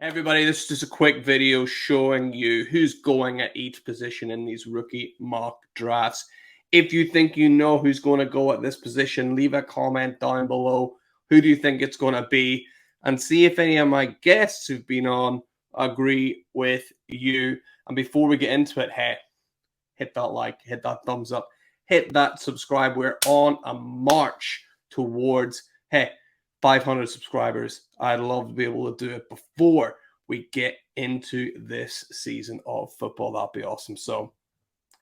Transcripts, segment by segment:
Everybody, this is just a quick video showing you who's going at each position in these rookie mock drafts. If you think you know who's going to go at this position, leave a comment down below. Who do you think it's going to be? And see if any of my guests who've been on agree with you. And before we get into it, hey, hit that like, hit that thumbs up, hit that subscribe. We're on a march towards, 500 subscribers. I'd love to be able to do it before we get into this season of football. That'd be awesome. So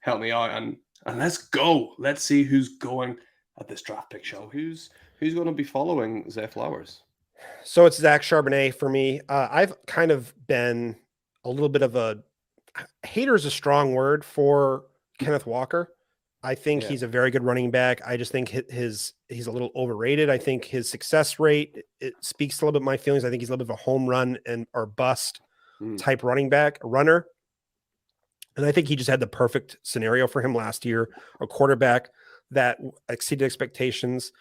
help me out and let's go. Let's see who's going at this draft pick show. Who's going to be following Zay Flowers? So it's Zach Charbonnet for me. I've kind of been a little bit of a hater is a strong word for Kenneth Walker. I think he's a very good running back. I just think he's a little overrated. I think his success rate, it speaks a little bit my feelings. I think he's a little bit of a home run or bust type runner. And I think he just had the perfect scenario for him last year, a quarterback that exceeded expectations.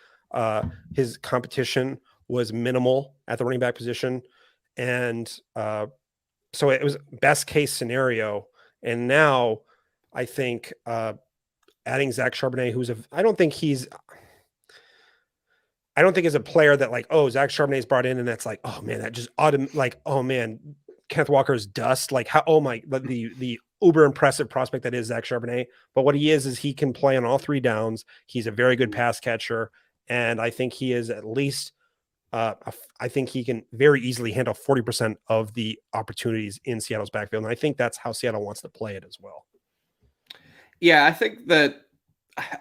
His competition was minimal at the running back position. And so it was best case scenario. And now I think adding Zach Charbonnet, I don't think he's a player that like, oh, Zach Charbonnet's brought in and that's like, oh man, that just oh man, Kenneth Walker's dust. Like the uber impressive prospect that is Zach Charbonnet. But what he is he can play on all three downs. He's a very good pass catcher. And I think he is at least, I think he can very easily handle 40% of the opportunities in Seattle's backfield. And I think that's how Seattle wants to play it as well. Yeah, I think that,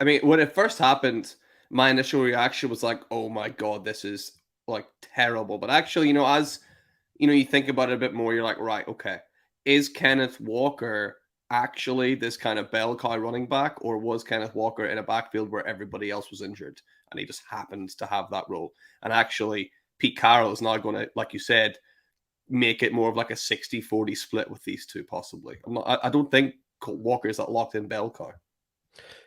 when it first happened, my initial reaction was like, oh my God, this is like terrible. But actually, as you think about it a bit more, you're like, right, okay, is Kenneth Walker actually this kind of bell cow running back, or was Kenneth Walker in a backfield where everybody else was injured and he just happens to have that role? And actually, Pete Carroll is now going to, like you said, make it more of like a 60-40 split with these two, possibly. I don't think Walker is that locked in bell cow.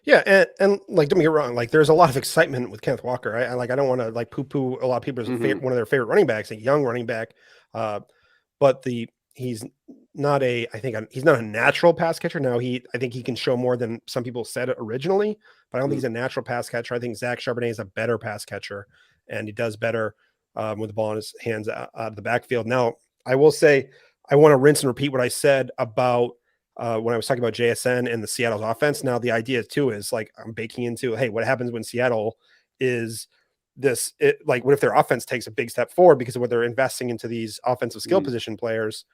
Yeah, and like, don't get me wrong, like there's a lot of excitement with Kenneth Walker. I don't want to like poo-poo a lot of people's one of their favorite running backs, a young running back. But he's not he's not a natural pass catcher. Now I think he can show more than some people said originally, but I don't think he's a natural pass catcher. I think Zach Charbonnet is a better pass catcher, and he does better with the ball in his hands out of the backfield. Now, I will say, I want to rinse and repeat what I said about when I was talking about JSN and the Seattle's offense. Now, the idea too is like I'm baking into, hey, what happens when Seattle is what if their offense takes a big step forward because of what they're investing into these offensive skill position players,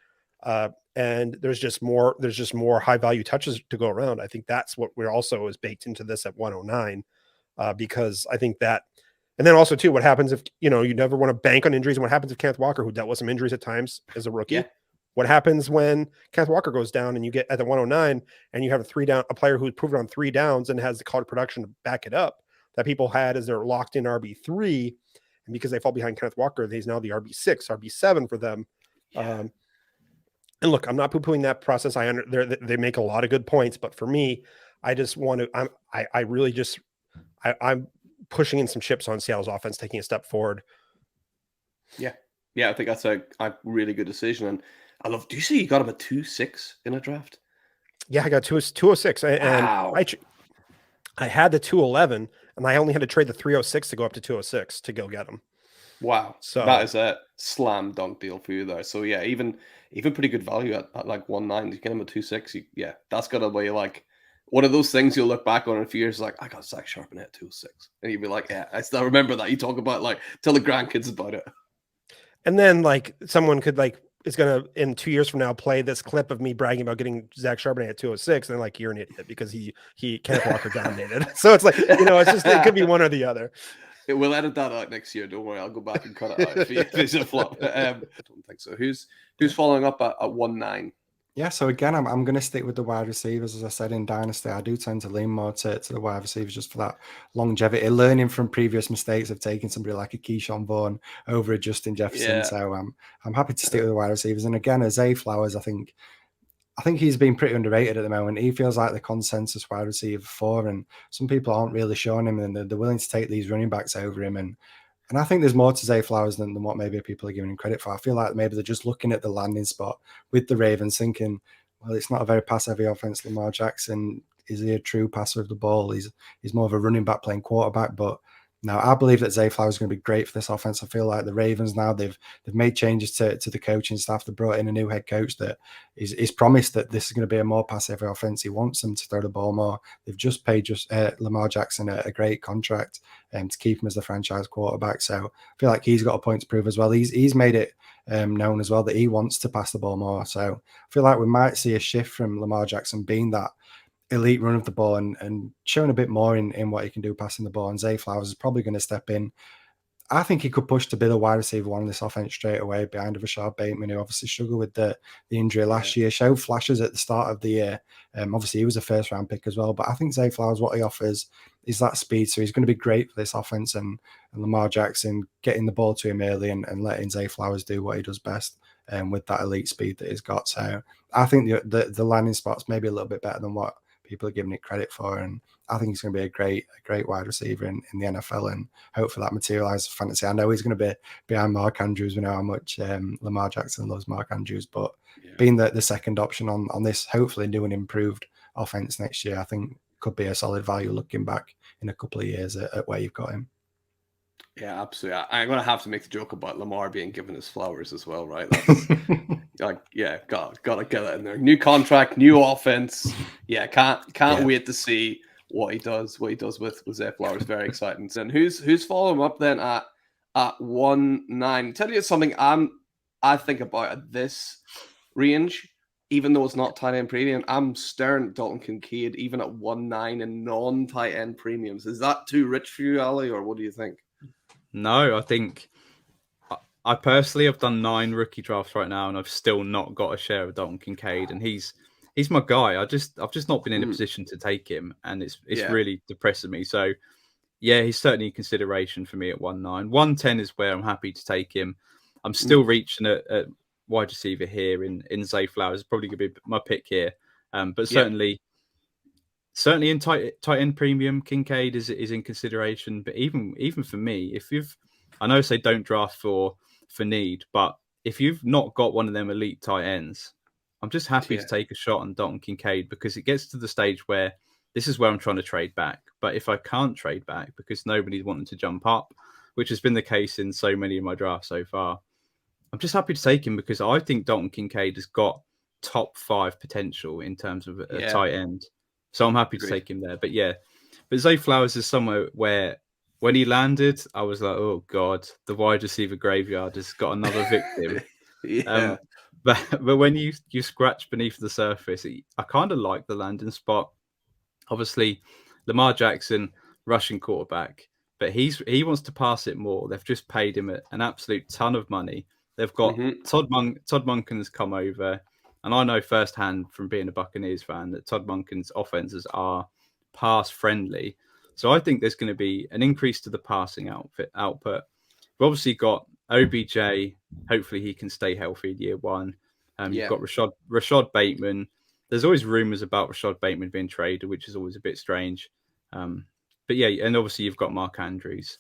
and there's just more high value touches to go around. I think that's what we're also is baked into this at 109, because I think that, and then also too, what happens if you never want to bank on injuries, and what happens if Kenneth Walker, who dealt with some injuries at times as a rookie. What happens when Kenneth Walker goes down and you get at the 109 and you have a player who's proven on 3 downs and has the college production to back it up that people had as their locked in RB3. And because they fall behind Kenneth Walker, he's now the RB6, RB7 for them. And look, I'm not poo-pooing that process. They make a lot of good points, but for me, I just want to, I'm pushing in some chips on Seattle's offense, taking a step forward. Yeah. I think that's a really good decision. And do you see you got him at 2.6 in a draft? Yeah, I got 206. And I had the 211, and I only had to trade the 306 to go up to 206 to go get him. Wow. So that is a slam dunk deal for you there. So yeah, even pretty good value at like 1.9. You get him at 2.6. That's got to be like one of those things you'll look back on in a few years, like, I got Zach Charbonnet at 2.6. And you'd be like, yeah, I still remember that. You talk about like, tell the grandkids about it. And then like someone could is going to, in 2 years from now, play this clip of me bragging about getting Zach Charbonnet at 206. And they're like, you're an idiot because he Kenneth Walker dominated. So it's like, it's just, it could be one or the other. We'll edit that out next year. Don't worry. I'll go back and cut it out if it's a flop. I don't think so. Who's following up at 1.9? Yeah, so again, I'm going to stick with the wide receivers. As I said, in Dynasty, I do tend to lean more to the wide receivers just for that longevity, learning from previous mistakes of taking somebody like a Keyshawn Vaughn over a Justin Jefferson. Yeah. So I'm happy to stick with the wide receivers. And again, as Zay Flowers, I think he's been pretty underrated at the moment. He feels like the consensus wide receiver 4, and some people aren't really showing him, and they're willing to take these running backs over him. And And I think there's more to Zay Flowers than what maybe people are giving him credit for. I feel like maybe they're just looking at the landing spot with the Ravens thinking, well, it's not a very pass-heavy offense. Lamar Jackson, is he a true passer of the ball? He's more of a running back playing quarterback. But now I believe that Zay Flowers is going to be great for this offense. I feel like the Ravens now, they've made changes to the coaching staff. They brought in a new head coach that is promised that this is going to be a more pass-heavy offense. He wants them to throw the ball more. They've just paid Lamar Jackson a great contract to keep him as the franchise quarterback. So I feel like he's got a point to prove as well. He's made it known as well that he wants to pass the ball more. So I feel like we might see a shift from Lamar Jackson being that elite run of the ball and showing a bit more in what he can do passing the ball. And Zay Flowers is probably going to step in. I think he could push to be the wide receiver one in this offense straight away behind Rashad Bateman, who obviously struggled with the injury last year, showed flashes at the start of the year. Obviously, he was a first-round pick as well. But I think Zay Flowers, what he offers is that speed. So he's going to be great for this offense. And Lamar Jackson getting the ball to him early and letting Zay Flowers do what he does best with that elite speed that he's got. So I think the landing spot's maybe a little bit better than what people are giving it credit for, and I think he's going to be a great wide receiver in the NFL, and hopefully that materializes for fantasy. I know he's going to be behind Mark Andrews. We know how much Lamar Jackson loves Mark Andrews, but being the second option on this hopefully new and improved offense next year, I think could be a solid value looking back in a couple of years at where you've got him. Yeah, absolutely. I'm going to have to make the joke about Lamar being given his flowers as well, right? That's like, yeah, gotta get it in there. New contract, new offense. Yeah, can't wait to see what he does with Zay Flowers. Very exciting. And who's following him up then at 1-9? Tell you something I think about at this range, even though it's not tight end premium, I'm staring at Dalton Kincaid even at 1-9 in non-tight end premiums. Is that too rich for you, Ali, or what do you think? No, I think I personally have done 9 rookie drafts right now, and I've still not got a share of Dalton Kincaid, and he's my guy. I've just not been in a position to take him, and it's really depressing me. So yeah, he's certainly a consideration for me at 1-9. 1-10 is where I'm happy to take him. I'm still reaching at wide receiver here in Zay Flowers. Probably going to be my pick here, but certainly in tight end premium, Kincaid is in consideration. But even for me, I know I say don't draft for need, but if you've not got one of them elite tight ends, I'm just happy to take a shot on Dalton Kincaid, because it gets to the stage where this is where I'm trying to trade back. But if I can't trade back because nobody's wanting to jump up, which has been the case in so many of my drafts so far, I'm just happy to take him because I think Dalton Kincaid has got top 5 potential in terms of a tight end. So I'm happy to take him there. But Zay Flowers is somewhere where when he landed, I was like, oh God, the wide receiver graveyard has got another victim. But when you scratch beneath the surface, I kind of like the landing spot. Obviously, Lamar Jackson, rushing quarterback, but he wants to pass it more. They've just paid him an absolute ton of money. They've got Todd Monken's come over, and I know firsthand from being a Buccaneers fan that Todd Monken's offenses are pass friendly. So I think there's going to be an increase to the passing output. We've obviously got OBJ. Hopefully he can stay healthy in year 1. You've got Rashad Bateman. There's always rumors about Rashad Bateman being traded, which is always a bit strange. But yeah, and obviously you've got Mark Andrews.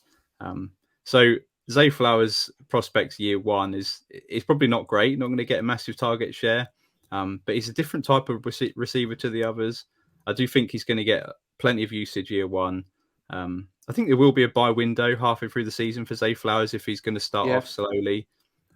So Zay Flowers prospects year 1 is probably not great. Not going to get a massive target share, but he's a different type of receiver to the others. I do think he's going to get plenty of usage year 1. I think there will be a buy window halfway through the season for Zay Flowers if he's going to start off slowly.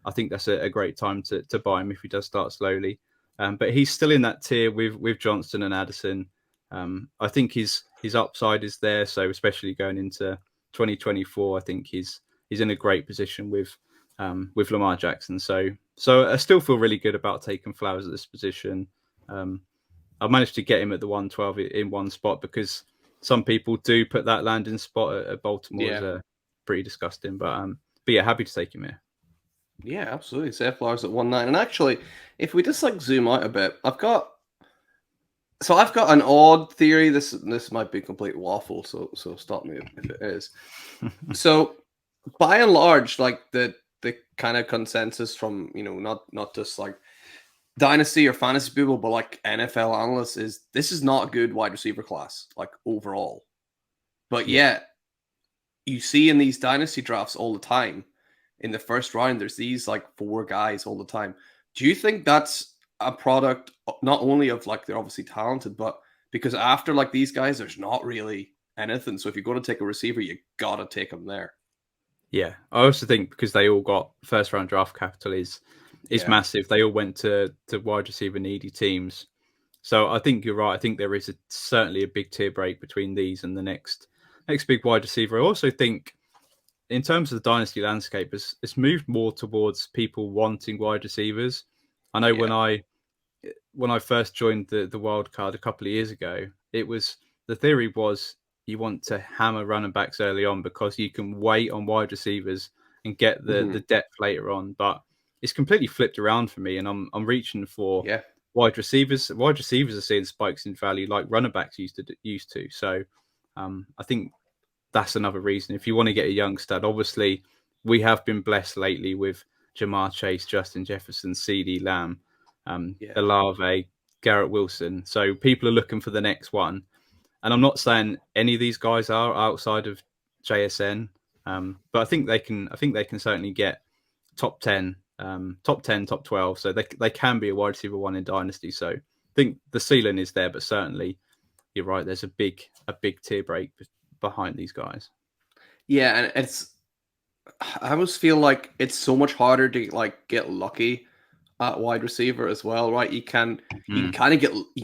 I think that's a great time to buy him if he does start slowly. But he's still in that tier with Johnston and Addison. I think his upside is there. So especially going into 2024, I think he's in a great position with Lamar Jackson. So I still feel really good about taking Flowers at this position. I've managed to get him at the 112 in one spot because some people do put that landing spot at Baltimore as pretty disgusting. But yeah, happy to take him here. Yeah, absolutely. Zay Flowers at 1-9. And actually, if we just zoom out a bit, I've got an odd theory. This might be complete waffle, so stop me if it is. So by and large, the kind of consensus from not just Dynasty or fantasy people, but NFL analysts this is not a good wide receiver class overall. But yet you see in these dynasty drafts all the time, in the first round, there's these like 4 guys all the time. Do you think that's a product not only of like they're obviously talented, but because after like these guys, there's not really anything. So if you're going to take a receiver, you gotta take them there. Yeah, I also think because they all got first round draft capital is massive. They all went to wide receiver needy teams. So I think you're right. I think there is certainly a big tier break between these and the next big wide receiver. I also think in terms of the dynasty landscape, it's moved more towards people wanting wide receivers. I know when I first joined the wild card a couple of years ago, the theory was you want to hammer running backs early on because you can wait on wide receivers and get the depth later on. But it's completely flipped around for me, and I'm reaching for wide receivers. Wide receivers are seeing spikes in value like running backs used to. So I think that's another reason. If you want to get a young stud, obviously we have been blessed lately with Jamar Chase, Justin Jefferson, CeeDee Lamb, Olave, Garrett Wilson. So people are looking for the next one. And I'm not saying any of these guys are outside of JSN, but I think they can certainly get top 10, top 12. So they can be a wide receiver 1 in Dynasty. So I think the ceiling is there, but certainly you're right. There's a big tier break behind these guys. Yeah, and I always feel like it's so much harder to like get lucky at wide receiver as well, right? You can kind of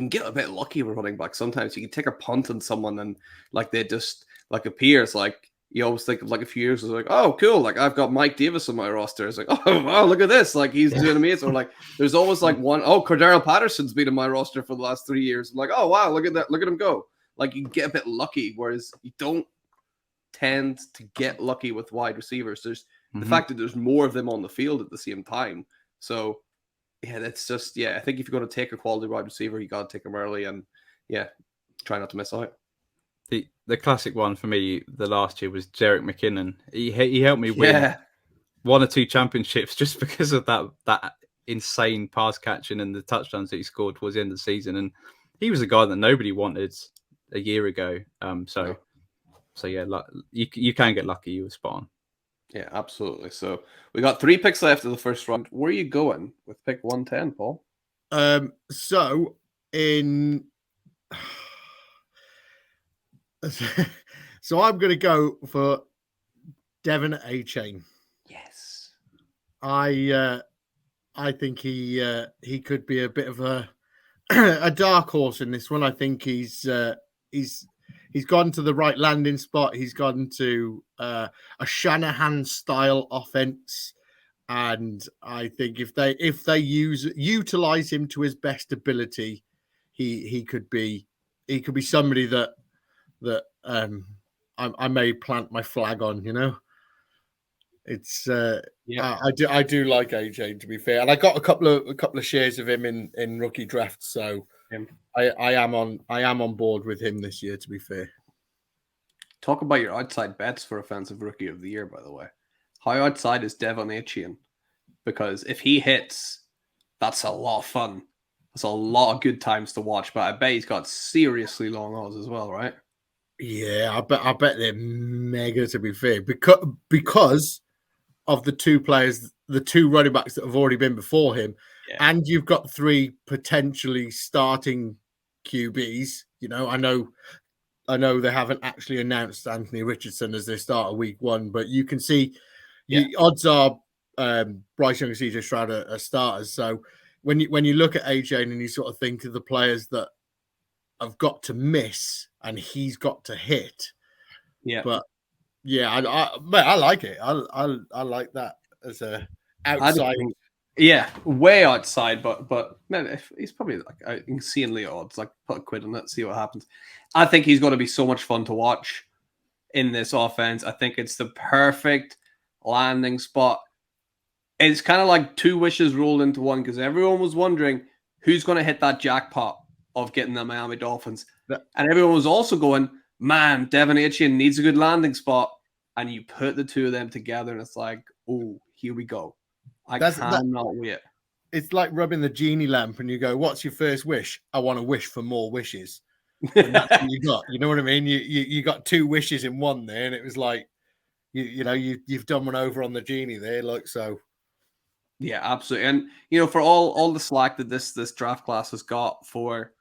get a bit lucky with running back. Sometimes you can take a punt on someone and like they just like appears. Like you always think of like a few years it's like, oh cool, like I've got Mike Davis on my roster. It's like, oh wow, look at this, like he's doing amazing. Or like there's always like Cordero Patterson's been in my roster for the last 3 years. I'm like, oh wow, look at that, look at him go. Like you get a bit lucky, whereas you don't tend to get lucky with wide receivers. There's the fact that there's more of them on the field at the same time. So yeah, that's just I think if you're going to take a quality wide receiver, you got to take them early and try not to miss out. The classic one for me the last year was Jerick McKinnon. He helped me win 1 or 2 championships just because of that insane pass catching and the touchdowns that he scored towards the end of the season. And he was a guy that nobody wanted a year ago. So yeah, you can get lucky. You were spot on. Yeah, absolutely. So we got 3 picks left of the first round. Where are you going with pick 110, Paul? So I'm going to go for Devon Achane. Yes, I think he could be a bit of a a dark horse in this one. I think he's gone to the right landing spot. He's gone to a Shanahan style offense, and I think if they utilize him to his best ability, he could be somebody that I may plant my flag on. You know, it's I do like AJ, to be fair, and I got a couple of shares of him in rookie drafts, so. I am on board with him this year, to be fair. Talk about your outside bets for offensive rookie of the year, by the way. How outside is Devon Achane? Because if he hits, that's a lot of fun. That's a lot of good times to watch, but I bet he's got seriously long odds as well, right? Yeah, I bet they're mega, to be fair, because of the 2 players, the 2 running backs that have already been before him. And you've got 3 potentially starting QBs. You know, I know they haven't actually announced Anthony Richardson as their starter week 1, but you can see odds are Bryce Young and CJ Stroud are starters. So when you look at AJ and you sort of think of the players that have got to miss and he's got to hit. Yeah. But I like it. I like that as a outside. Yeah, way outside, but man, he's probably like insanely odds. Like put a quid on it, see what happens. I think he's going to be so much fun to watch in this offense. I think it's the perfect landing spot. It's kind of like 2 wishes rolled into one because everyone was wondering who's going to hit that jackpot of getting the Miami Dolphins, and everyone was also going, "Man, Devon Achane needs a good landing spot." And you put the 2 of them together, and it's like, "Oh, here we go." I cannot wait. It's like rubbing the genie lamp and you go, what's your first wish? I want to wish for more wishes. And that's what you got. You know what I mean? You got 2 wishes in one there, and it was like, you've done one over on the genie there, like so. Yeah, absolutely. And for all the slack that this draft class has got for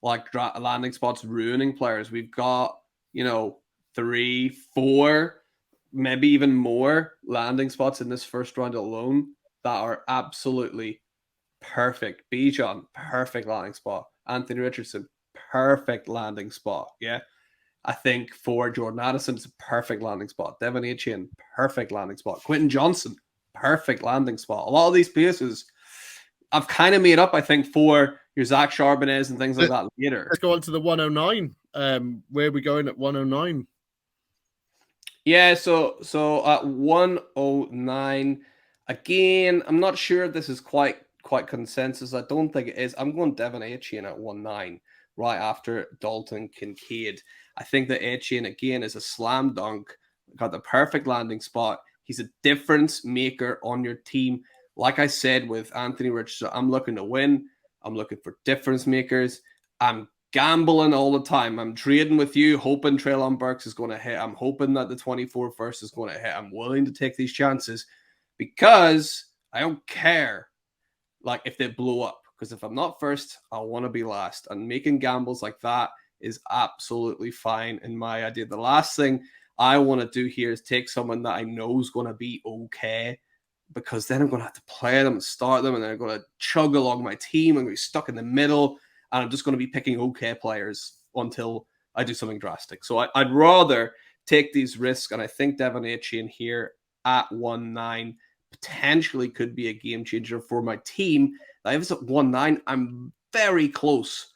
like landing spots ruining players, we've got 3, 4, maybe even more landing spots in this first round alone that are absolutely perfect. Bijan, perfect landing spot. Anthony Richardson, perfect landing spot. Yeah. I think for Jordan Addison, it's a perfect landing spot. Devin Achane, perfect landing spot. Quentin Johnston, perfect landing spot. A lot of these pieces I've kind of made up, I think, for your Zach Charbonnets and things like that later. Let's go on to the 109. Where are we going at 109? Yeah, so at 109, again, I'm not sure if this is quite consensus. I don't think it is. I'm going Devin Achane at 1-9, right after Dalton Kincaid. I think that Achane, again, is a slam dunk. Got the perfect landing spot. He's a difference maker on your team. Like I said with Anthony Richardson, I'm looking to win. I'm looking for difference makers. I'm gambling all the time. I'm trading with you, hoping Treylon Burks is going to hit. I'm hoping that the 24 first is going to hit. I'm willing to take these chances because I don't care like if they blow up. Because if I'm not first, I want to be last. And making gambles like that is absolutely fine in my idea. The last thing I want to do here is take someone that I know is going to be okay, because then I'm going to have to play them and start them, and then I'm going to chug along my team. I'm going to be stuck in the middle, and I'm just going to be picking okay players until I do something drastic. So I'd rather take these risks, and I think Devin Achane here at 1-9 potentially could be a game changer for my team. Now, if it's at 1-9, I'm very close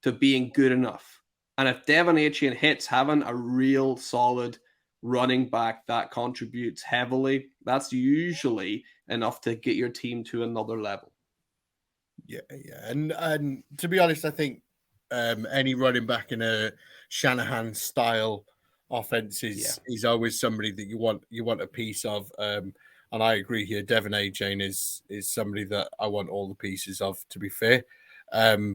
to being good enough. And if Devin Achane hits, having a real solid running back that contributes heavily, that's usually enough to get your team to another level. Yeah. And to be honest, I think any running back in a Shanahan style offense is always somebody that you want a piece of. And I agree here. Devin Achane is somebody that I want all the pieces of, to be fair.